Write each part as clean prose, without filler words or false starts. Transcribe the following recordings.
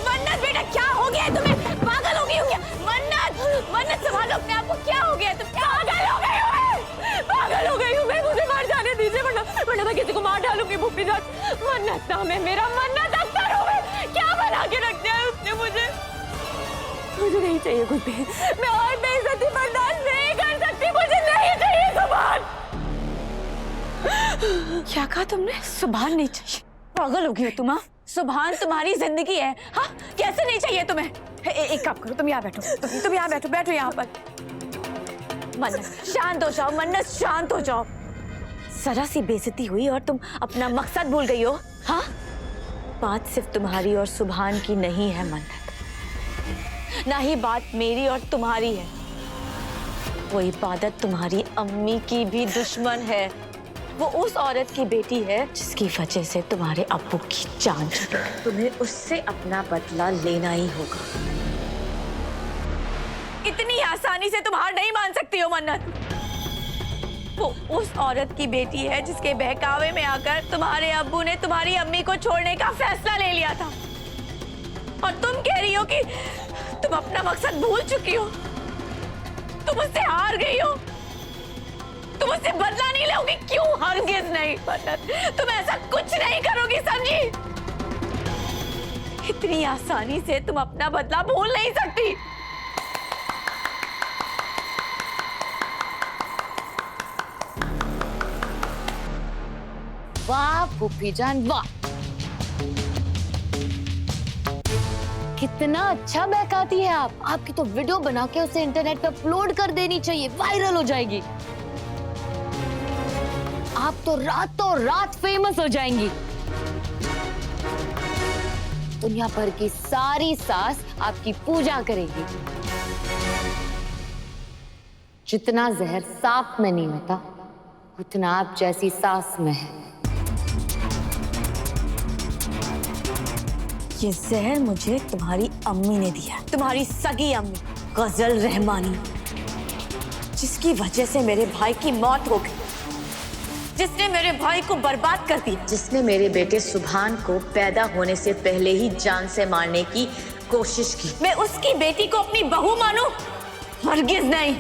मन्नत बेटा, क्या हो गया है तुम्हें? पागल हो गई हो क्या? मन्नत, मन्नत संभालो अपने आप को। क्या हो गया है? तुम पागल हो गई हो? पागल हो गई हूँ मैं। मुझे मार जाने दीजिए, वरना मैं किसी को मार डालूंगी। भूपी जान, मन्नत नाम है मेरा। मन्नत अख्तर हो गई। क्या बना के रख दिया है उसने मुझे? मुझे नहीं चाहिए कुछ भी। मैं और बेइज्जती बर्दाश्त नहीं कर सकती। मुझे नहीं चाहिए सुभान। क्या कहा तुमने? सुभान नहीं चाहिए? पागल हो गई हो तुम? हाँ, सुभान तुम्हारी जिंदगी है। हाँ, कैसे नहीं चाहिए तुम्हें? एक काम करो, तुम यहाँ बैठो। तुम यहाँ बैठो, बैठो यहाँ पर। मन्नत शांत हो जाओ। मन्नत शांत हो जाओ। जरा सी बेइज्जती हुई और तुम अपना मकसद भूल गई हो। हाँ, बात सिर्फ तुम्हारी और सुभान की नहीं है मन्नत, ना ही बात मेरी और तुम्हारी है। वो इबादत तुम्हारी अम्मी की भी दुश्मन है। वो उस औरत की बेटी है जिसकी वजह से तुम्हारे अब्बू की जान चली। तुम्हें उससे अपना बदला लेना ही होगा। इतनी आसानी से तुम हार नहीं मान सकती हो मन्नत। वो उस औरत की बेटी है जिसके बहकावे में आकर तुम्हारे अब्बू ने तुम्हारी अम्मी को छोड़ने का फैसला ले लिया था। और तुम कह रही हो कि तुम अपना मकसद भूल चुकी हो। तुम उससे हार गई हो। तुम उससे बदला नहीं लोगी। क्यों? हरगिज नहीं मन्नत, तुम ऐसा कुछ नहीं करोगी, समझी? इतनी आसानी से तुम अपना बदला भूल नहीं सकती। वाह फूफी जान, वाह! कितना अच्छा बहकाती है आप। आपकी तो वीडियो बना के उसे इंटरनेट पे अपलोड कर देनी चाहिए, वायरल हो जाएगी। आप तो रातों रात फेमस हो जाएंगी। दुनिया भर की सारी सास आपकी पूजा करेगी। जितना जहर सांप में नहीं होता, उतना आप जैसी सास में है। ये जहर मुझे तुम्हारी अम्मी ने दिया। तुम्हारी सगी अम्मी गजल रहमानी, जिसकी वजह से मेरे भाई की मौत हो गई, जिसने मेरे भाई को बर्बाद कर दिया, जिसने मेरे बेटे सुभान को पैदा होने से पहले ही जान से मारने की कोशिश की। मैं उसकी बेटी को अपनी बहू मानूं? हरगिज नहीं।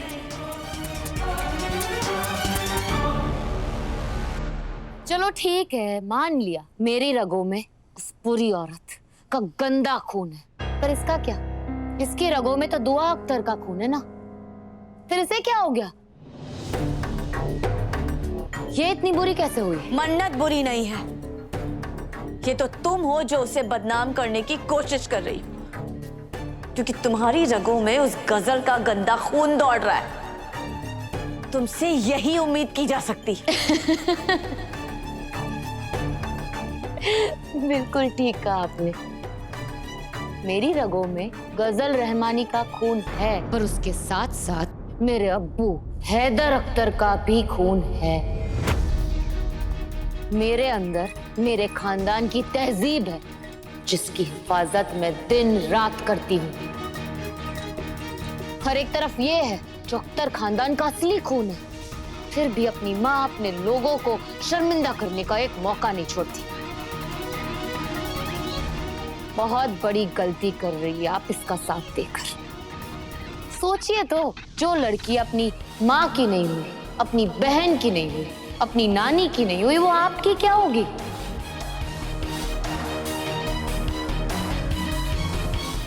चलो ठीक है, मान लिया मेरी रगों में उस बुरी औरत का गंदा खून है, पर इसका क्या? इसकी रगों में तो दुआ अख्तर का खून है ना। फिर इसे क्या हो गया? ये इतनी बुरी कैसे हुई? मन्नत बुरी नहीं है। ये तो तुम हो जो उसे बदनाम करने की कोशिश कर रही हो, क्योंकि तुम्हारी रगों में उस गजल का गंदा खून दौड़ रहा है। तुमसे यही उम्मीद की जा सकती। बिल्कुल ठीक कहा आपने। मेरी रगों में गजल रहमानी का खून है, पर उसके साथ साथ मेरे अब्बू हैदर अख्तर का भी खून है। मेरे अंदर मेरे खानदान की तहजीब है, जिसकी हिफाजत मैं दिन रात करती हूँ। हर एक तरफ ये है जो अख्तर खानदान का असली खून है, फिर भी अपनी माँ, अपने लोगों को शर्मिंदा करने का एक मौका नहीं छोड़ती। बहुत बड़ी गलती कर रही है आप इसका साथ देकर। सोचिए तो, जो लड़की अपनी माँ की नहीं हुई, अपनी बहन की नहीं हुई, अपनी नानी की नहीं हुई, वो आपकी क्या होगी?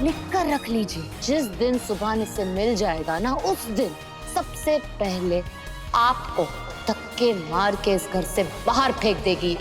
लिख कर रख लीजिए, जिस दिन सुभान इससे मिल जाएगा ना, उस दिन सबसे पहले आपको धक्के मार के इस घर से बाहर फेंक देगी।